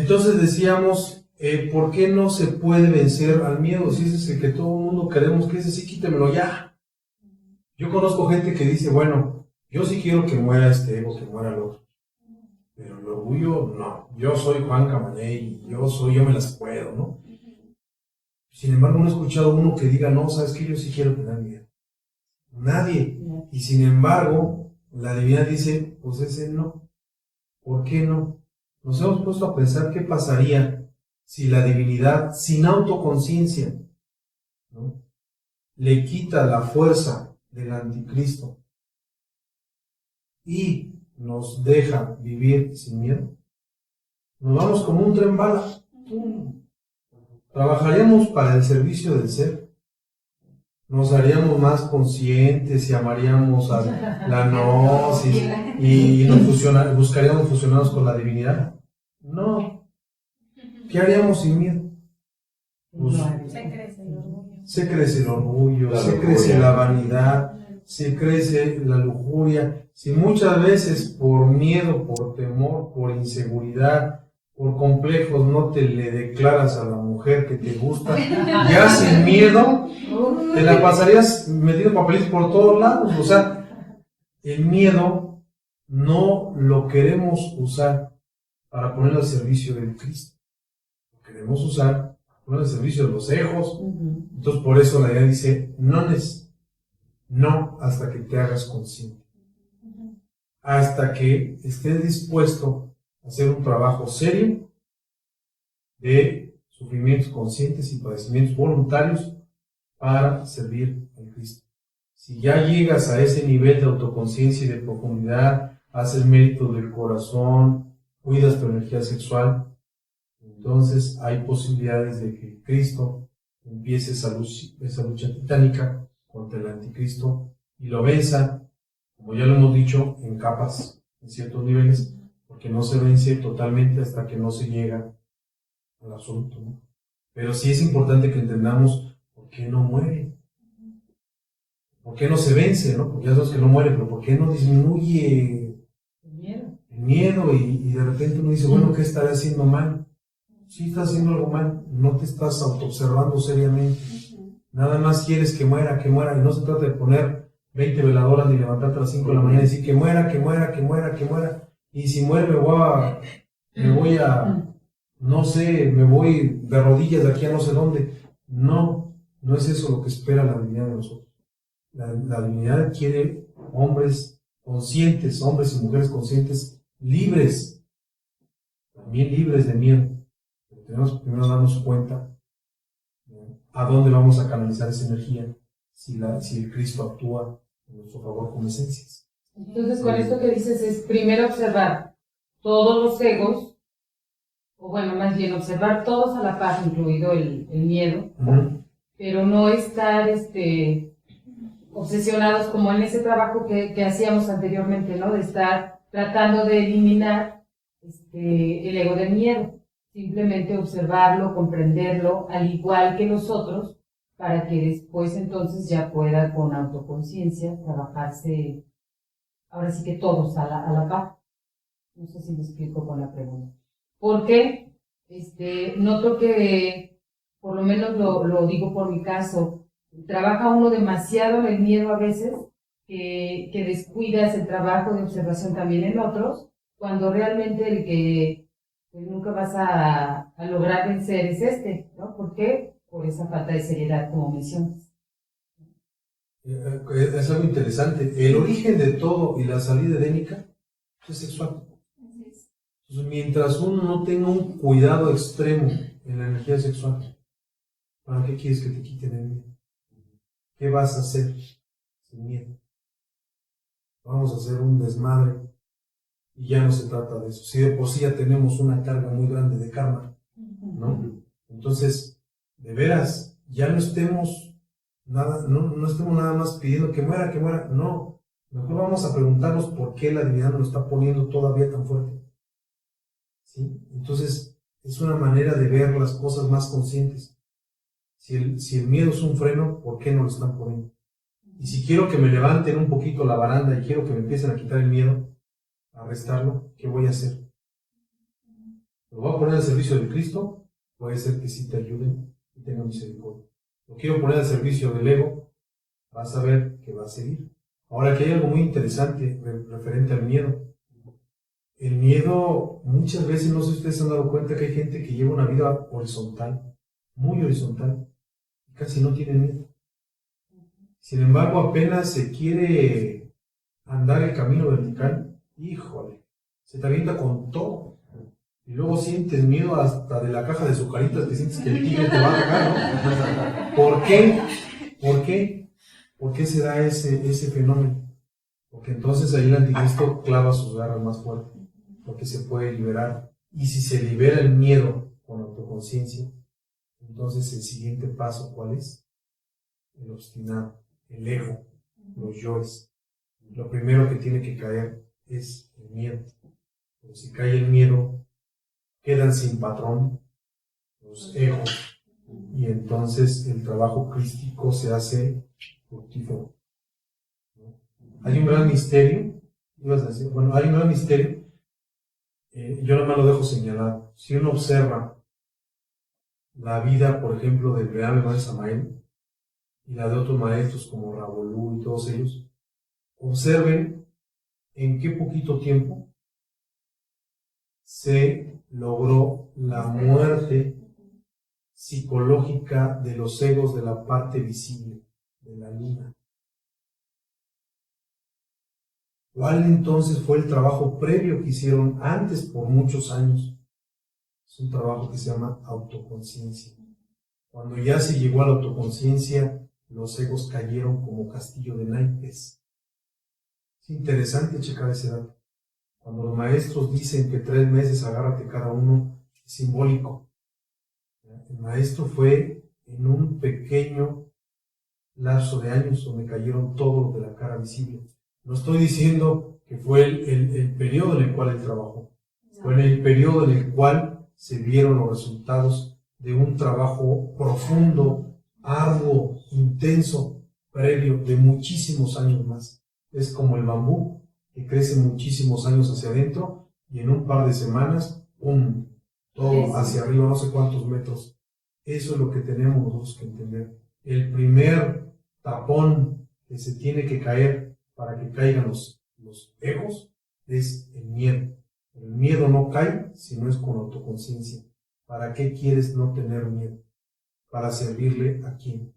Entonces decíamos, ¿por qué no se puede vencer al miedo? Si ese es el que todo el mundo queremos, que ese sí, quítemelo ya. Yo conozco gente que dice, bueno, yo sí quiero que muera este ego, que muera el otro. Pero el orgullo, no. Yo soy Juan Camaney y yo me las puedo, ¿no? Sin embargo, no he escuchado uno que diga, no, ¿sabes qué? Yo sí quiero tener miedo. Nadie. Y sin embargo, la divinidad dice, pues ese no. ¿Por qué no? Nos hemos puesto a pensar qué pasaría si la divinidad, sin autoconciencia, ¿no?, le quita la fuerza del anticristo y nos deja vivir sin miedo. Nos vamos como un tren bala. Trabajaríamos para el servicio del ser. Nos haríamos más conscientes y amaríamos a la gnosis y buscaríamos fusionarnos con la divinidad. No. ¿Qué haríamos sin miedo? Pues, se crece el orgullo, se crece la vanidad, se crece la lujuria. Si muchas veces por miedo, por temor, por inseguridad, por complejos no te le declaras a la mujer que te gusta, ya sin miedo te la pasarías metiendo papelitos por todos lados. O sea, el miedo no lo queremos usar para ponerlo al servicio del Cristo. Lo queremos usar para ponerlo al servicio de los egos. Entonces por eso la idea dice, no hasta que te hagas consciente. Hasta que estés dispuesto a hacer un trabajo serio de sufrimientos conscientes y padecimientos voluntarios para servir a Cristo. Si ya llegas a ese nivel de autoconciencia y de profundidad, haces mérito del corazón, cuidas tu energía sexual, entonces hay posibilidades de que Cristo empiece esa lucha titánica contra el anticristo y lo venza, como ya lo hemos dicho, en capas, en ciertos niveles, porque no se vence totalmente hasta que no se llega al absoluto, ¿no? Pero sí es importante que entendamos por qué no muere, por qué no se vence, ¿no? Porque ya sabes que no muere, pero por qué no disminuye el miedo y de repente uno dice, bueno, ¿qué estaré haciendo mal? Sí estás haciendo algo mal, no te estás autoobservando seriamente. Nada más quieres que muera, y no se trata de poner 20 veladoras ni levantarte a las 5 de la mañana y decir que muera. Y si muere no sé, me voy de rodillas de aquí a no sé dónde. No es eso lo que espera la divinidad de nosotros. La divinidad quiere hombres conscientes, hombres y mujeres conscientes, libres, también libres de miedo. Pero tenemos que primero darnos cuenta a dónde vamos a canalizar esa energía si el Cristo actúa en nuestro favor como esencias. Entonces, con esto que dices es primero observar todos los egos, o bueno, más bien observar todos a la par, incluido el miedo, pero no estar obsesionados como en ese trabajo que hacíamos anteriormente, ¿no? De estar tratando de eliminar el ego del miedo. Simplemente observarlo, comprenderlo, al igual que nosotros, para que después entonces ya pueda con autoconciencia trabajarse, ahora sí que todos a la par. No sé si me explico con la pregunta. Porque noto que, por lo menos lo digo por mi caso, trabaja uno demasiado en el miedo a veces, que descuidas el trabajo de observación también en otros, cuando realmente el que pues nunca vas a lograr vencer es ¿no? ¿Por qué? Por esa falta de seriedad, como mencionas. Es algo interesante. El origen de todo y la salida edénica es sexual. Entonces, mientras uno no tenga un cuidado extremo en la energía sexual, ¿para qué quieres que te quiten el miedo? ¿Qué vas a hacer sin miedo? Vamos a hacer un desmadre y ya no se trata de eso. Si de por sí ya tenemos una carga muy grande de karma, ¿no? Entonces, de veras, ya no estemos nada más pidiendo que muera, no. Mejor vamos a preguntarnos por qué la divinidad nos lo está poniendo todavía tan fuerte. ¿Sí? Entonces, es una manera de ver las cosas más conscientes. Si el miedo es un freno, ¿por qué no lo están poniendo? Y si quiero que me levanten un poquito la baranda y quiero que me empiecen a quitar el miedo, a restarlo, ¿qué voy a hacer? lo voy a poner al servicio de Cristo, puede ser que sí te ayuden y tengan misericordia. Lo quiero poner al servicio del ego, vas a ver que va a seguir. Ahora, aquí hay algo muy interesante referente al miedo. El miedo, muchas veces, no sé si ustedes se han dado cuenta que hay gente que lleva una vida horizontal, muy horizontal, y casi no tiene miedo. Sin embargo, apenas se quiere andar el camino vertical, híjole, se te avienta con todo. Y luego sientes miedo hasta de la caja de azucaritas, que sientes que el tigre te va a atacar, ¿no? ¿Por qué? ¿Por qué? ¿Por qué se da ese fenómeno? Porque entonces ahí el anticristo clava sus garras más fuerte, porque se puede liberar. Y si se libera el miedo con autoconciencia, entonces el siguiente paso, ¿cuál es? El obstinado, el ego, los yoes. Lo primero que tiene que caer es el miedo. Pero si cae el miedo, quedan sin patrón los egos. Y entonces el trabajo crístico se hace fructífero. Hay un gran misterio, ibas a decir, bueno, hay un gran misterio, yo nomás lo dejo señalado. Si uno observa la vida, por ejemplo, del gran hermano Samael y la de otros maestros como Rabolú y todos ellos, observen en qué poquito tiempo se logró la muerte psicológica de los egos de la parte visible de la luna. ¿Cuál entonces fue el trabajo previo que hicieron antes por muchos años? Es un trabajo que se llama autoconciencia. Cuando ya se llegó a la autoconciencia, los egos cayeron como castillo de naipes. Es interesante checar ese dato. Cuando los maestros dicen que 3 meses agárrate cada uno, es simbólico. El maestro fue en un pequeño lapso de años donde cayeron todos de la cara visible. No estoy diciendo que fue el periodo en el cual él trabajó. Fue en el periodo en el cual se vieron los resultados de un trabajo profundo, arduo, intenso, previo, de muchísimos años más. Es como el bambú, que crece muchísimos años hacia adentro y en un par de semanas, ¡pum!, todo hacia arriba, no sé cuántos metros. Eso es lo que tenemos nosotros que entender. El primer tapón que se tiene que caer para que caigan los egos es el miedo. El miedo no cae si no es con autoconciencia. ¿Para qué quieres no tener miedo? Para servirle a quién.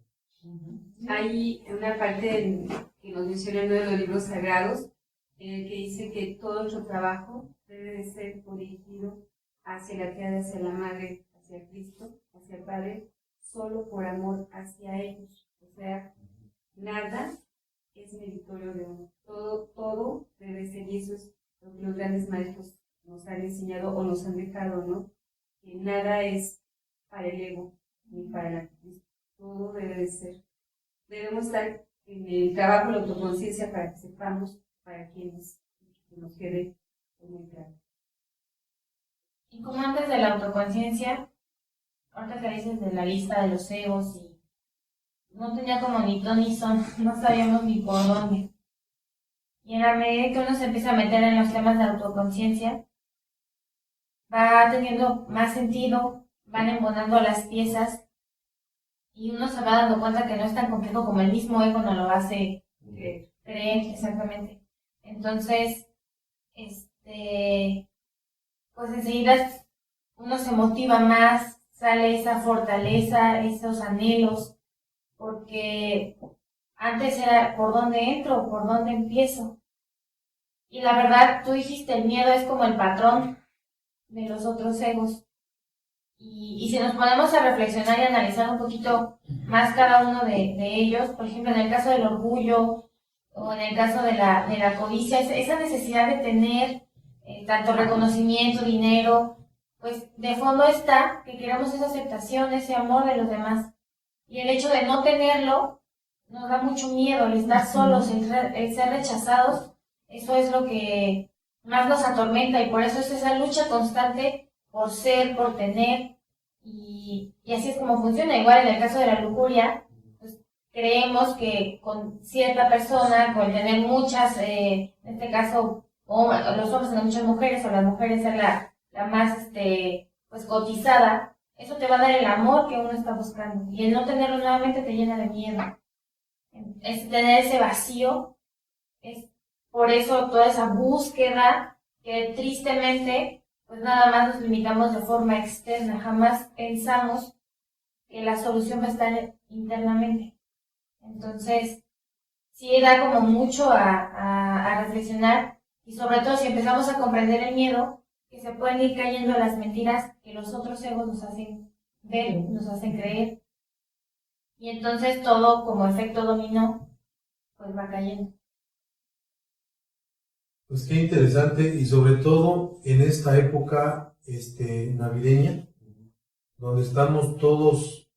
Hay una parte que nos menciona en uno de los libros sagrados, en el que dice que todo nuestro trabajo debe de ser dirigido hacia la tierra, hacia la madre, hacia Cristo, hacia el Padre, solo por amor hacia ellos. O sea, nada es meritorio de uno. Todo debe ser, y eso es lo que los grandes maestros nos han enseñado o nos han dejado, ¿no? Que nada es para el ego ni para la Cristo. Todo debe de ser. Debemos estar en el trabajo de la autoconciencia para que sepamos para quiénes, que nos quede muy claro. Y como antes de la autoconciencia, ahorita que dices de la lista de los egos, y no tenía como ni ton ni son, no sabíamos ni por dónde. Y en la medida que uno se empieza a meter en los temas de autoconciencia, va teniendo más sentido, van embonando las piezas, y uno se va dando cuenta que no es tan complejo como el mismo ego nos lo hace creer, exactamente. Entonces, pues enseguida uno se motiva más, sale esa fortaleza, esos anhelos, porque antes era por dónde entro, por dónde empiezo. Y la verdad, tú dijiste, el miedo es como el patrón de los otros egos. Y si nos ponemos a reflexionar y analizar un poquito más cada uno de ellos, por ejemplo, en el caso del orgullo o en el caso de la codicia, esa necesidad de tener tanto reconocimiento, dinero, pues de fondo está que queremos esa aceptación, ese amor de los demás. Y el hecho de no tenerlo nos da mucho miedo, el estar solos, el ser rechazados, eso es lo que más nos atormenta, y por eso es esa lucha constante por ser, por tener, y así es como funciona. Igual en el caso de la lujuria, pues creemos que con cierta persona, con tener muchas, en este caso, los hombres tener muchas mujeres, o las mujeres ser la más pues cotizada, eso te va a dar el amor que uno está buscando. Y el no tenerlo nuevamente te llena de miedo. Es tener ese vacío. Es por eso toda esa búsqueda que tristemente, pues nada más nos limitamos de forma externa. Jamás pensamos que la solución va a estar internamente. Entonces, sí da como mucho a reflexionar, y sobre todo si empezamos a comprender el miedo, que se pueden ir cayendo las mentiras que los otros egos nos hacen ver, nos hacen creer, y entonces todo como efecto dominó, pues va cayendo. Pues qué interesante, y sobre todo en esta época navideña, donde estamos todos,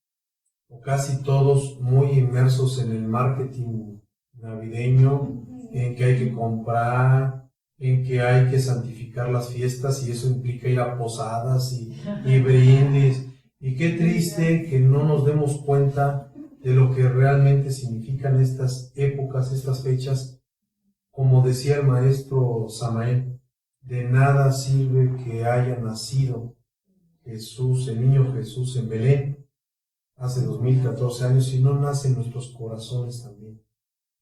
o casi todos, muy inmersos en el marketing navideño, en que hay que comprar, en que hay que santificar las fiestas, y eso implica ir a posadas y brindis. Y qué triste que no nos demos cuenta de lo que realmente significan estas épocas, estas fechas. Como decía el maestro Samael, de nada sirve que haya nacido Jesús, el niño Jesús en Belén, hace 2014 años, si no nace en nuestros corazones también.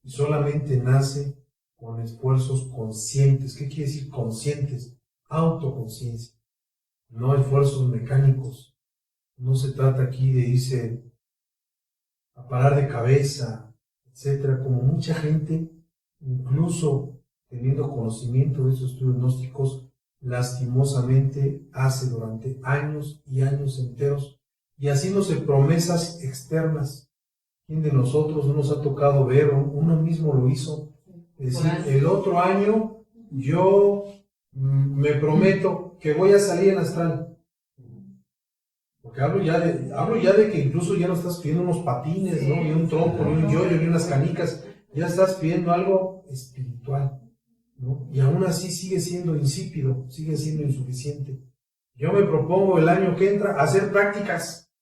Y solamente nace con esfuerzos conscientes. ¿Qué quiere decir conscientes? Autoconciencia, no esfuerzos mecánicos. No se trata aquí de irse a parar de cabeza, etcétera, como mucha gente, incluso teniendo conocimiento de esos estudios gnósticos, lastimosamente hace durante años y años enteros, y haciéndose promesas externas. ¿Quién de nosotros no nos ha tocado ver? Uno mismo lo hizo. Es decir, el otro año yo me prometo que voy a salir en astral. Porque hablo ya de que incluso ya no estás pidiendo unos patines, ¿no? Ni un tronco, ni un yoyo, ni unas canicas. Ya estás pidiendo algo espiritual, ¿no? Y aún así sigue siendo insípido, sigue siendo insuficiente. Yo me propongo el año que entra hacer prácticas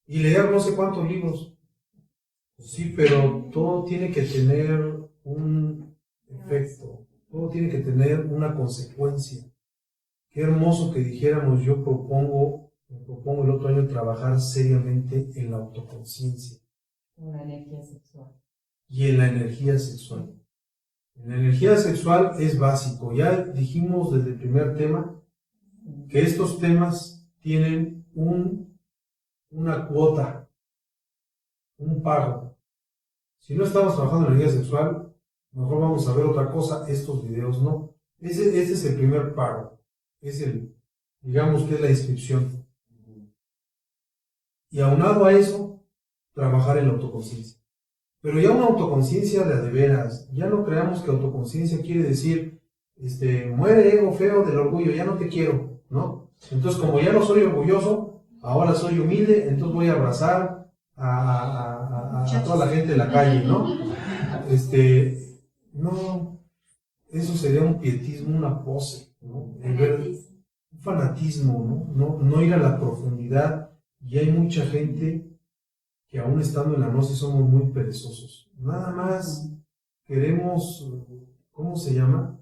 y leer no sé cuántos libros. Sí, pero todo tiene que tener un efecto, todo tiene que tener una consecuencia. Qué hermoso que dijéramos, me propongo el otro año trabajar seriamente en la autoconciencia. En la energía sexual. Y en la energía sexual. En la energía sexual es básico. Ya dijimos desde el primer tema que estos temas tienen una cuota, un pago. Si no estamos trabajando en energía sexual, mejor vamos a ver otra cosa. Estos videos no. Este es el primer pago. Digamos que es la inscripción. Y aunado a eso, trabajar en la autoconciencia. Pero ya una autoconciencia de veras. Ya no creamos que autoconciencia quiere decir, muere ego feo del orgullo, ya no te quiero, ¿no? Entonces, como ya no soy orgulloso, ahora soy humilde, entonces voy a abrazar a toda la gente de la calle, ¿no? No, eso sería un pietismo, una pose, ¿no? Un fanatismo, ¿no? No ir a la profundidad. Y hay mucha gente que aún estando en la gnosis somos muy perezosos. Nada más queremos, ¿cómo se llama?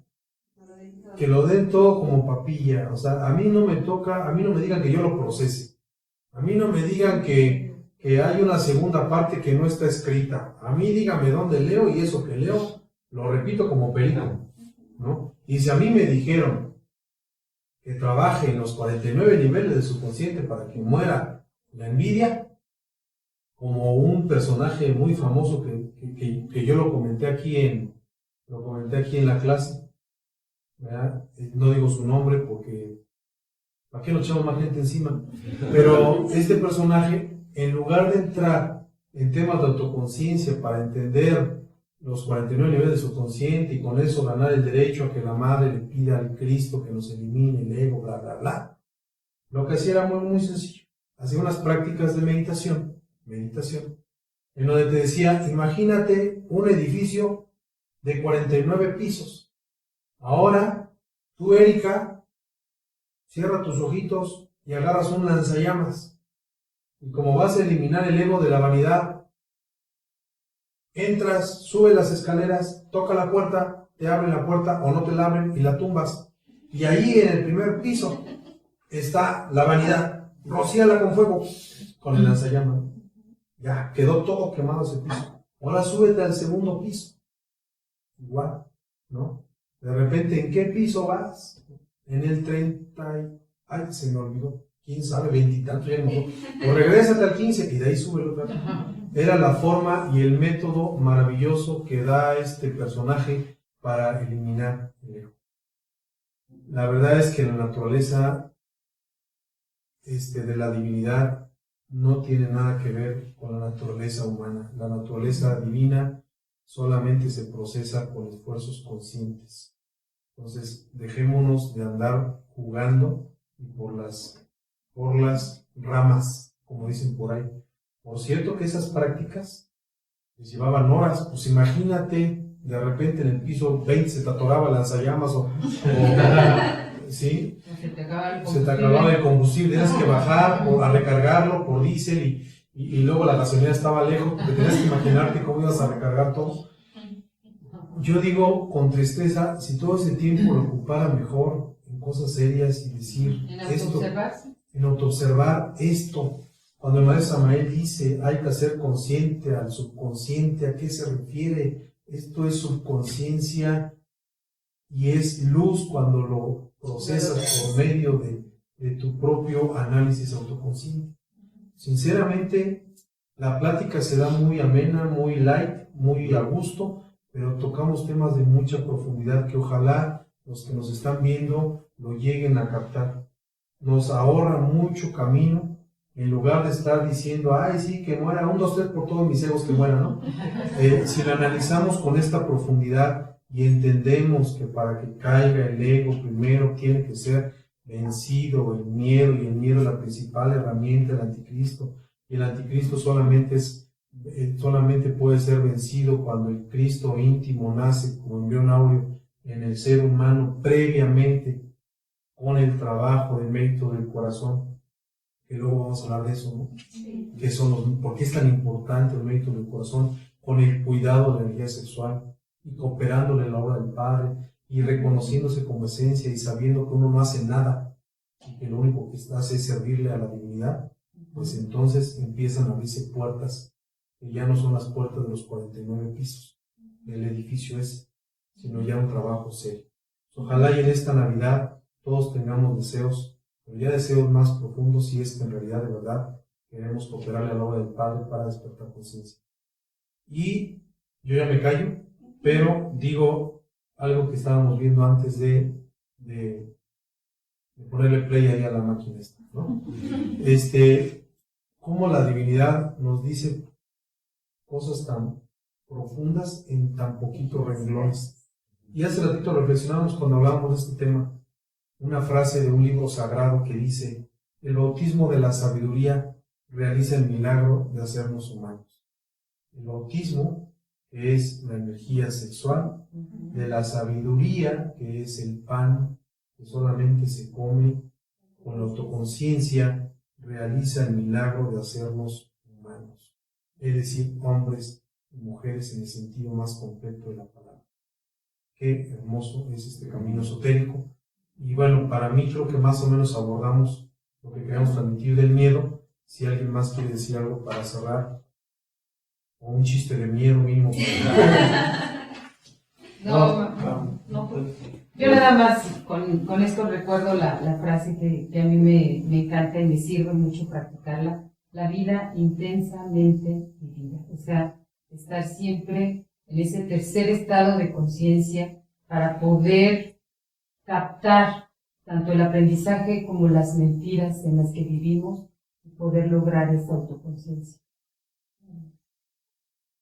Que lo den todo como papilla. O sea, a mí no me digan que yo lo procese. A mí no me digan que hay una segunda parte que no está escrita. A mí dígame dónde leo, y eso que leo lo repito como perico, ¿no? Y si a mí me dijeron que trabaje en los 49 niveles de subconsciente para que muera la envidia, como un personaje muy famoso que yo lo comenté aquí en la clase, ¿verdad? No digo su nombre porque ¿para qué nos echamos más gente encima? Pero este personaje, en lugar de entrar en temas de autoconciencia para entender los 49 niveles de subconsciente y con eso ganar el derecho a que la madre le pida al Cristo que nos elimine el ego, bla, bla, bla, lo que hacía era muy, muy sencillo. Hacía unas prácticas de meditación, en donde te decía, imagínate un edificio de 49 pisos. Ahora, tú, Erika, cierra tus ojitos y agarras un lanzallamas. Y como vas a eliminar el ego de la vanidad, entras, sube las escaleras, toca la puerta, te abren la puerta o no te la abren y la tumbas. Y ahí en el primer piso está la vanidad, rocíala con fuego, con el lanzallamas. Ya, quedó todo quemado ese piso. Ahora súbete al segundo piso. Igual, ¿no? De repente, ¿en qué piso vas? En el 30 ay, se me olvidó. ¿Quién sabe? 20 y tantos, ya no me acuerdo. O regrésate al 15 y de ahí sube otra vez. Era la forma y el método maravilloso que da este personaje para eliminar el ego. La verdad es que la naturaleza de la divinidad no tiene nada que ver con la naturaleza humana. La naturaleza divina solamente se procesa con esfuerzos conscientes. Entonces, dejémonos de andar jugando y por las ramas, como dicen por ahí. Por cierto que esas prácticas les llevaban horas. Pues imagínate, de repente en el piso 20 se te atoraba el lanzallamas ¿sí? Se te acaba el Se te acababa el combustible, tenías que bajar a recargarlo por diésel y luego la gasolina estaba lejos, porque tenías que imaginarte cómo ibas a recargar todo. Yo digo con tristeza, si todo ese tiempo lo ocupara mejor en cosas serias y decir en autoobservar esto. Cuando el maestro Samael dice hay que hacer consciente al subconsciente, ¿a qué se refiere? Esto es subconsciencia y es luz cuando lo procesas por medio de tu propio análisis autoconsciente. Sinceramente, la plática se da muy amena, muy light, muy a gusto, pero tocamos temas de mucha profundidad que ojalá los que nos están viendo lo lleguen a captar. Nos ahorra mucho camino en lugar de estar diciendo, ay, sí, que muera, 1, 2, 3 por todos mis egos que mueran, ¿no? Si lo analizamos con esta profundidad y entendemos que para que caiga el ego primero tiene que ser vencido el miedo, y el miedo es la principal herramienta del anticristo, y el anticristo solamente puede ser vencido cuando el Cristo íntimo nace como embrión áureo en el ser humano previamente con el trabajo de mérito del corazón, que luego vamos a hablar de eso, ¿no? Sí. ¿Por qué es tan importante el mérito del corazón con el cuidado de la energía sexual y cooperándole en la obra del Padre y reconociéndose como esencia y sabiendo que uno no hace nada y que lo único que hace es servirle a la divinidad? Pues entonces empiezan a abrirse puertas que ya no son las puertas de los 49 pisos del edificio ese, sino ya un trabajo serio. Ojalá y en esta Navidad todos tengamos deseos, pero ya deseos más profundos, si es que en realidad de verdad queremos cooperarle a la obra del Padre para despertar conciencia. Y yo ya me callo, pero digo algo que estábamos viendo antes de ponerle play ahí a la máquina esta, ¿no? Cómo la divinidad nos dice cosas tan profundas en tan poquitos renglones. Y hace ratito reflexionamos cuando hablábamos de este tema, una frase de un libro sagrado que dice: el bautismo de la sabiduría realiza el milagro de hacernos humanos. El bautismo, que es la energía sexual, de la sabiduría, que es el pan que solamente se come con la autoconciencia, realiza el milagro de hacernos humanos, es decir, hombres y mujeres en el sentido más completo de la palabra. Qué hermoso es este camino esotérico. Y bueno, para mí creo que más o menos abordamos lo que queremos transmitir del miedo. Si alguien más quiere decir algo para cerrar, o un chiste de miedo mínimo. No. Yo nada más con esto recuerdo la frase que a mí me encanta y me sirve mucho practicarla: la vida intensamente vivida. O sea, estar siempre en ese tercer estado de conciencia para poder captar tanto el aprendizaje como las mentiras en las que vivimos y poder lograr esa autoconciencia.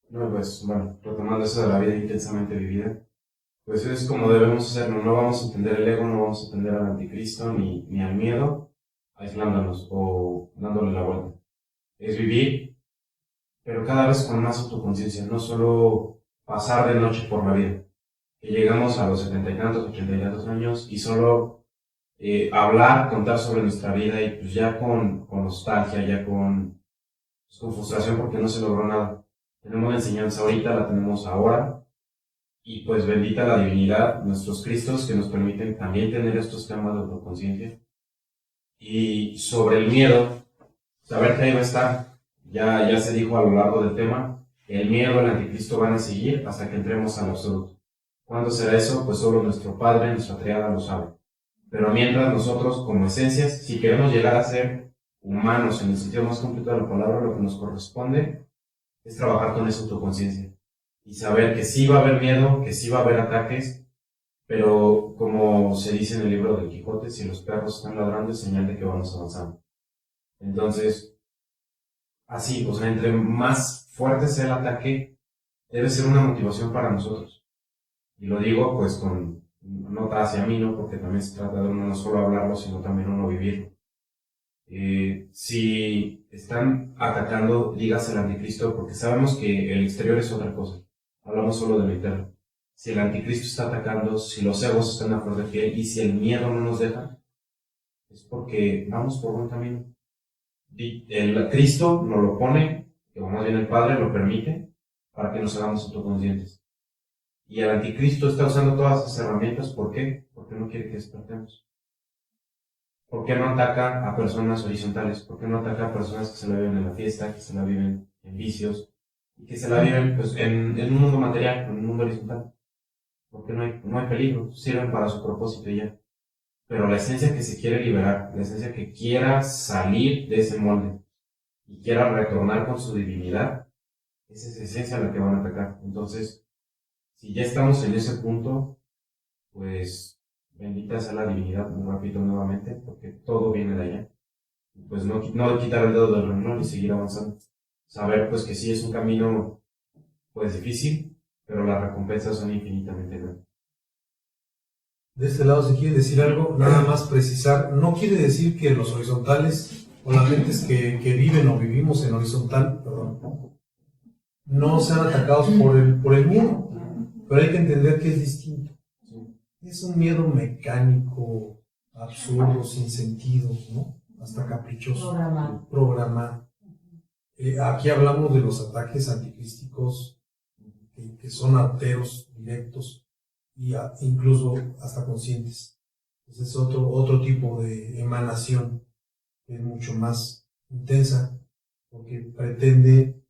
No, pues bueno, retomando eso de la vida intensamente vivida, pues es como debemos hacerlo. No vamos a entender el ego, no vamos a entender al anticristo ni al miedo aislándonos o dándole la vuelta. Es vivir, pero cada vez con más autoconciencia, no solo pasar de noche por la vida. Que llegamos a los 70 y tantos, 80 y tantos años y solo hablar, contar sobre nuestra vida y pues ya con nostalgia, ya con frustración porque no se logró nada. Tenemos la enseñanza ahorita, la tenemos ahora, y pues bendita la divinidad, nuestros Cristos que nos permiten también tener estos temas de autoconciencia Y sobre el miedo, saber que ahí va a estar. Ya se dijo a lo largo del tema, el miedo al anticristo van a seguir hasta que entremos al absoluto. ¿Cuándo será eso? Pues solo nuestro Padre, nuestra triada lo sabe. Pero mientras nosotros, como esencias, si queremos llegar a ser humanos en el sentido más completo de la palabra, lo que nos corresponde es trabajar con esa autoconciencia y saber que sí va a haber miedo, que sí va a haber ataques, pero como se dice en el libro del Quijote, si los perros están ladrando es señal de que vamos avanzando. Entonces, así, o sea, entre más fuerte sea el ataque, debe ser una motivación para nosotros. Y lo digo pues con nota hacia mí, ¿no? Porque también se trata de uno no solo hablarlo, sino también uno vivirlo. Si están atacando, dígase el anticristo, porque sabemos que el exterior es otra cosa. Hablamos solo de lo interno. Si el anticristo está atacando, si los egos están a flor de piel y si el miedo no nos deja, es porque vamos por buen camino. El Cristo nos lo pone, o más bien el Padre lo permite, para que nos hagamos autoconscientes. Y el anticristo está usando todas esas herramientas, ¿por qué? Porque no quiere que despertemos. ¿Por qué no ataca a personas horizontales? ¿Por qué no ataca a personas que se la viven en la fiesta, que se la viven en vicios, y que se la viven pues, en un mundo material, en un mundo horizontal? Porque no hay peligro, sirven para su propósito y ya. Pero la esencia que se quiere liberar, la esencia que quiera salir de ese molde y quiera retornar con su divinidad, esa es esa esencia a la que van a atacar. Entonces, si ya estamos en ese punto, pues bendita sea la divinidad, lo repito nuevamente, porque todo viene de allá. Pues no quitar el dedo del renglón y seguir avanzando. Saber pues que sí es un camino pues difícil, pero las recompensas son infinitamente grandes. De este lado se quiere decir algo, nada más precisar, no quiere decir que los horizontales o las gentes que viven o vivimos en horizontal, perdón, no sean atacados por el miedo, pero hay que entender que es distinto. Es un miedo mecánico, absurdo, sin sentido, ¿no? Hasta caprichoso, programado. Aquí hablamos de los ataques anticrísticos que son arteros, directos, y incluso hasta conscientes. Ese es otro tipo de emanación que es mucho más intensa porque pretende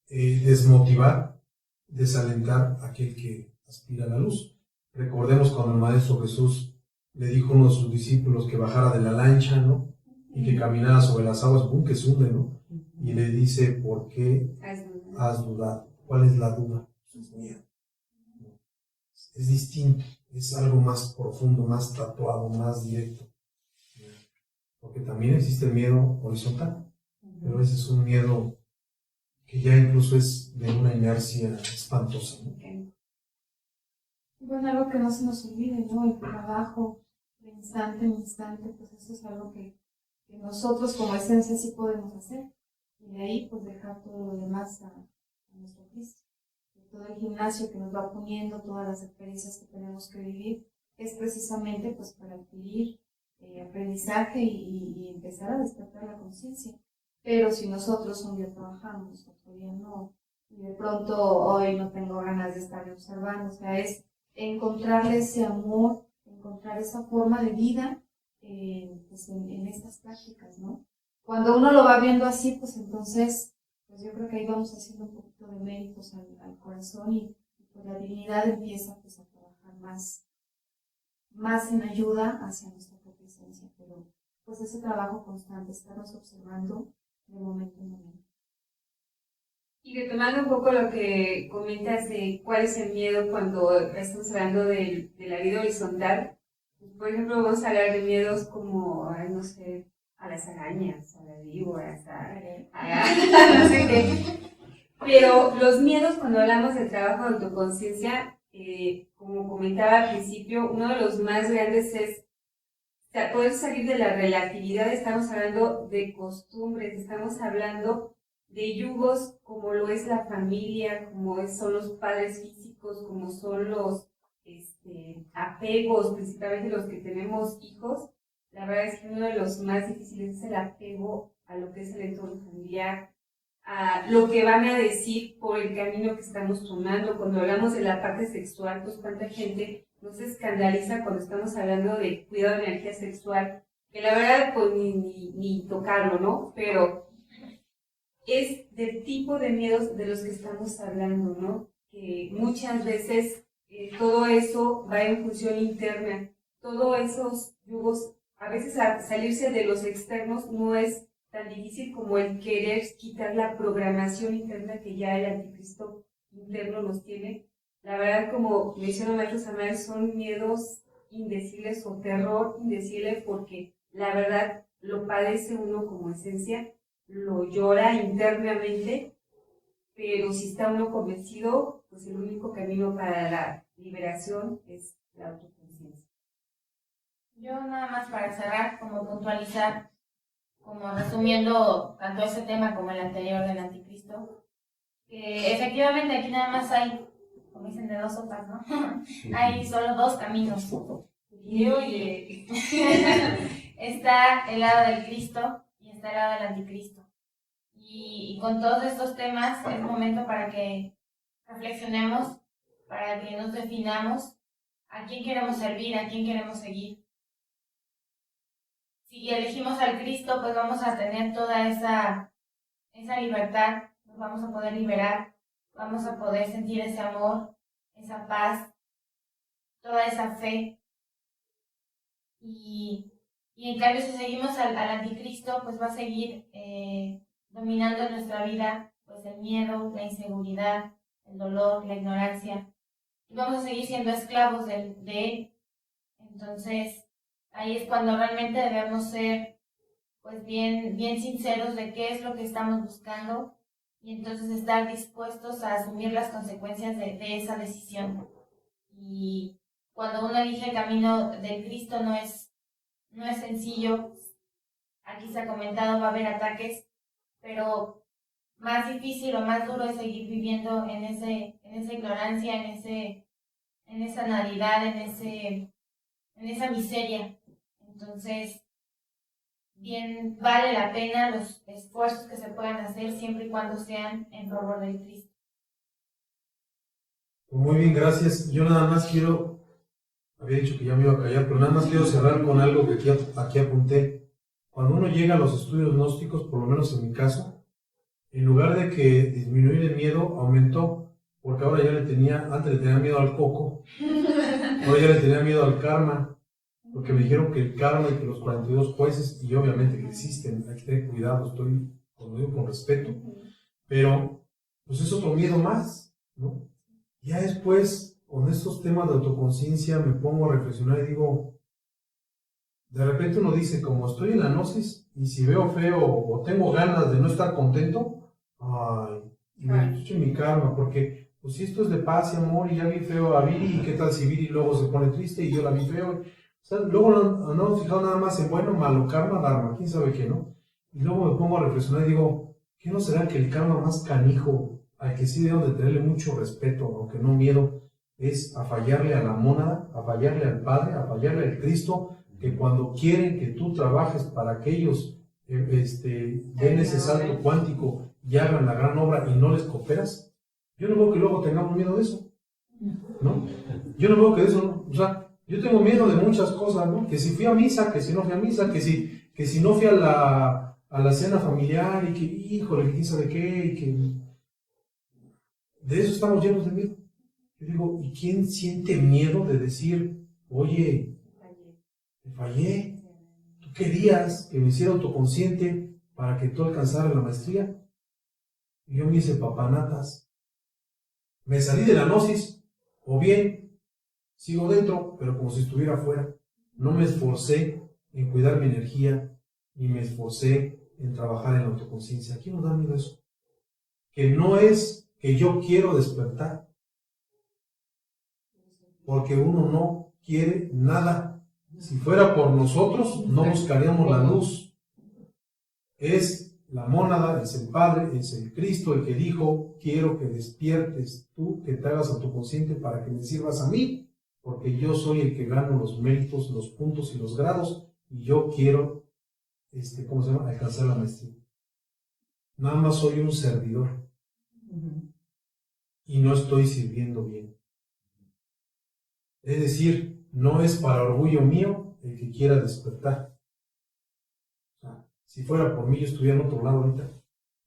desmotivar, desalentar a aquel que aspira a la luz. Recordemos cuando el Maestro Jesús le dijo a uno de sus discípulos que bajara de la lancha, ¿no? Y que caminara sobre las aguas, ¡pum!, que se hunde, ¿no? Y le dice, ¿por qué has dudado? ¿Cuál es la duda? Es miedo. Es distinto, es algo más profundo, más tatuado, más directo. Porque también existe el miedo horizontal, pero ese es un miedo que ya incluso es de una inercia espantosa, ¿no? Bueno, algo que no se nos olvide, ¿no? El trabajo de instante en instante, pues eso es algo que nosotros como esencia sí podemos hacer. Y de ahí, pues dejar todo lo demás a nuestro Cristo. Todo el gimnasio que nos va poniendo, todas las experiencias que tenemos que vivir, es precisamente pues para adquirir aprendizaje y empezar a despertar la conciencia. Pero si nosotros un día trabajamos, otro día no, y de pronto hoy no tengo ganas de estar observando, o sea, es encontrarle ese amor, encontrar esa forma de vida pues en estas prácticas, ¿no? Cuando uno lo va viendo así, pues entonces, pues yo creo que ahí vamos haciendo un poquito de méritos al corazón y pues la divinidad empieza pues a trabajar más en ayuda hacia nuestra propia esencia, pero pues ese trabajo constante, estarnos observando de momento en momento. Y retomando un poco lo que comentas de cuál es el miedo cuando estamos hablando de la vida horizontal, pues, por ejemplo, vamos a hablar de miedos como, no sé, a las arañas, a las víboras, a no sé qué. Pero los miedos, cuando hablamos del trabajo de autoconciencia, como comentaba al principio, uno de los más grandes es poder salir de la relatividad. Estamos hablando de costumbres, estamos hablando de yugos como lo es la familia, como son los padres físicos, como son los apegos, principalmente los que tenemos hijos. La verdad es que uno de los más difíciles es el apego a lo que es el entorno familiar, a lo que van a decir por el camino que estamos tomando. Cuando hablamos de la parte sexual, pues cuánta gente nos escandaliza cuando estamos hablando de cuidado de energía sexual, que la verdad pues ni tocarlo, ¿no? Pero es del tipo de miedos de los que estamos hablando, ¿no? Que muchas veces todo eso va en función interna, todos esos yugos, a veces salirse de los externos no es tan difícil como el querer quitar la programación interna que ya el anticristo interno nos tiene. La verdad, como menciona Maestro Samael, son miedos indecibles o terror indecible porque la verdad lo padece uno como esencia, lo llora internamente, pero si está uno convencido, pues el único camino para la liberación es la autoconciencia. Yo nada más para cerrar, como puntualizar, como resumiendo tanto ese tema como el anterior del anticristo, que efectivamente aquí nada más hay, como dicen, de dos sopas, ¿no? Hay solo dos caminos. Y oye, está el lado del Cristo y está el lado del anticristo. Y con todos estos temas es momento para que reflexionemos, para que nos definamos a quién queremos servir, a quién queremos seguir. Si elegimos al Cristo, pues vamos a tener toda esa libertad, nos vamos a poder liberar, vamos a poder sentir ese amor, esa paz, toda esa fe. Y en cambio, si seguimos al anticristo, pues va a seguir dominando en nuestra vida pues el miedo, la inseguridad, el dolor, la ignorancia. Y vamos a seguir siendo esclavos de él. Entonces, ahí es cuando realmente debemos ser pues bien sinceros de qué es lo que estamos buscando y entonces estar dispuestos a asumir las consecuencias de esa decisión. Y cuando uno elige el camino del Cristo no es sencillo. Aquí se ha comentado, va a haber ataques, pero más difícil o más duro es seguir viviendo en esa ignorancia, en esa nadidad, en esa miseria. Entonces, bien vale la pena los esfuerzos que se puedan hacer siempre y cuando sean en favor del Cristo. Muy bien, gracias. Yo nada más había dicho que ya me iba a callar, pero nada más quiero cerrar con algo que aquí apunté. Cuando uno llega a los estudios gnósticos, por lo menos en mi caso, en lugar de que disminuir el miedo, aumentó, porque ahora antes le tenía miedo al coco, ahora ya le tenía miedo al karma, porque me dijeron que el karma y que los 42 jueces, y obviamente que existen, hay que tener cuidado, como digo, con respeto, pero pues es otro miedo más, ¿no? Ya después, con estos temas de autoconciencia, me pongo a reflexionar y digo, de repente uno dice, como estoy en la gnosis, y si veo feo o tengo ganas de no estar contento, ay, me echo mi karma, porque pues si esto es de paz y amor, y ya vi feo a Viri, y qué tal si Viri luego se pone triste y yo la vi feo, o sea, luego no nos fijamos nada más en bueno, malo, karma, dharma, quién sabe qué, ¿no? Y luego me pongo a reflexionar y digo, ¿qué no será que el karma más canijo, al que sí debemos de tenerle mucho respeto, aunque no miedo, es a fallarle a la mónada, a fallarle al Padre, a fallarle al Cristo, que cuando quieren que tú trabajes para que ellos den ese salto cuántico y hagan la gran obra y no les cooperas? Yo no veo que luego tengamos miedo de eso, ¿no? Yo no veo que de eso, ¿no? O sea, yo tengo miedo de muchas cosas, ¿no? Que si fui a misa, que si no fui a misa, que si no fui a la cena familiar y que, híjole, quién sabe qué, y que de eso estamos llenos de miedo. Yo digo, ¿y quién siente miedo de decir, oye, te fallé? ¿Tú querías que me hiciera autoconsciente para que tú alcanzaras la maestría? Y yo me hice papanatas. Me salí de la gnosis, o bien sigo dentro, pero como si estuviera afuera. No me esforcé en cuidar mi energía, ni me esforcé en trabajar en la autoconciencia. ¿Quién nos da miedo eso? Que no es que yo quiero despertar, porque uno no quiere nada. Si fuera por nosotros, no buscaríamos la luz. Es la mónada, es el Padre, es el Cristo el que dijo, quiero que despiertes tú, que te hagas autoconsciente para que me sirvas a mí, porque yo soy el que gano los méritos, los puntos y los grados, y yo quiero, alcanzar la maestría. Nada más soy un servidor, y no estoy sirviendo bien. Es decir, no es para orgullo mío el que quiera despertar. si fuera por mí yo estuviera en otro lado ahorita,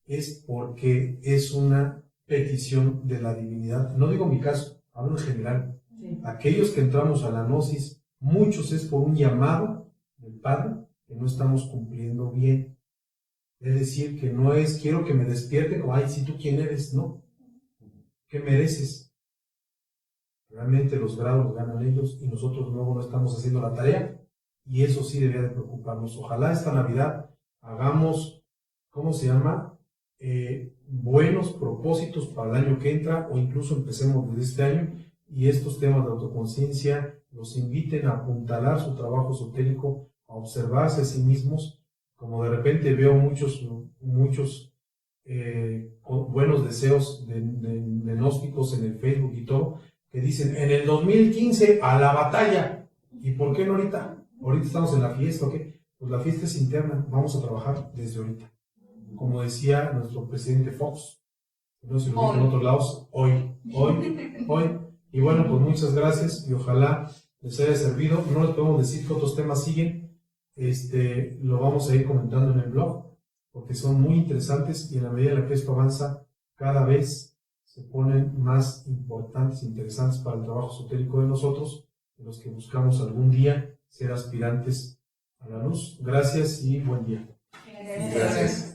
es porque es una petición de la divinidad. No digo mi caso, hablo en general. Sí. Aquellos que entramos a la gnosis, muchos es por un llamado del Padre que no estamos cumpliendo bien. Es decir, que no es quiero que me despierte como, ay, si tú quién eres, no. ¿Qué mereces? Realmente los grados los ganan ellos y nosotros luego no estamos haciendo la tarea, y eso sí debería de preocuparnos. Ojalá esta Navidad hagamos, ¿cómo se llama? Buenos propósitos para el año que entra, o incluso empecemos desde este año, y estos temas de autoconciencia los inviten a apuntalar su trabajo esotérico, a observarse a sí mismos. Como de repente veo muchos con buenos deseos de gnósticos en el Facebook y todo, que dicen, en el 2015 a la batalla. ¿Y por qué no ahorita? Ahorita estamos en la fiesta, ¿ok? Pues la fiesta es interna, vamos a trabajar desde ahorita. Como decía nuestro presidente Fox, no se lo dijo en otros lados, hoy. Y bueno, pues muchas gracias y ojalá les haya servido. No les podemos decir que otros temas siguen, lo vamos a ir comentando en el blog, porque son muy interesantes y en la medida en la que esto avanza, cada vez se ponen más importantes e interesantes para el trabajo esotérico de nosotros, de los que buscamos algún día ser aspirantes a la luz. Gracias y buen día. Gracias. Gracias.